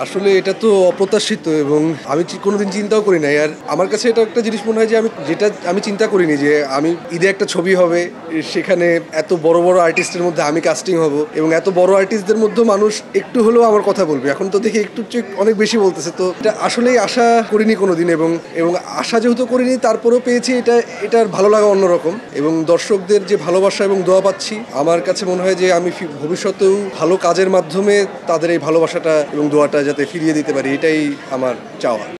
আসলে এটা তো অপ্রত্যাশিত এবং আমি কোনোদিন চিন্তাও করি নাই। আর আমার কাছে এটা একটা জিনিস মনে হয় যে আমি চিন্তা করিনি যে আমি ঈদে একটা ছবি হবে, সেখানে এত বড় বড় আর্টিস্টের মধ্যে আমি কাস্টিং হব এবং এত বড় আর্টিস্টদের মধ্যেও মানুষ একটু হলেও আমার কথা বলবে। এখন তো দেখি একটু চেয়ে অনেক বেশি বলতেছে, তো এটা আসলেই আশা করিনি কোনোদিন এবং এবং আশা যেহেতু করিনি তারপরেও পেয়েছি, এটার ভালো লাগা অন্যরকম এবং দর্শকদের যে ভালোবাসা এবং দোয়া পাচ্ছি, আমার কাছে মনে হয় যে আমি ভবিষ্যতেও ভালো কাজের মাধ্যমে তাদের এই ভালোবাসাটা এবং দোয়াটা যাতে ফিরিয়ে দিতে পারি, এটাই আমার চাওয়া।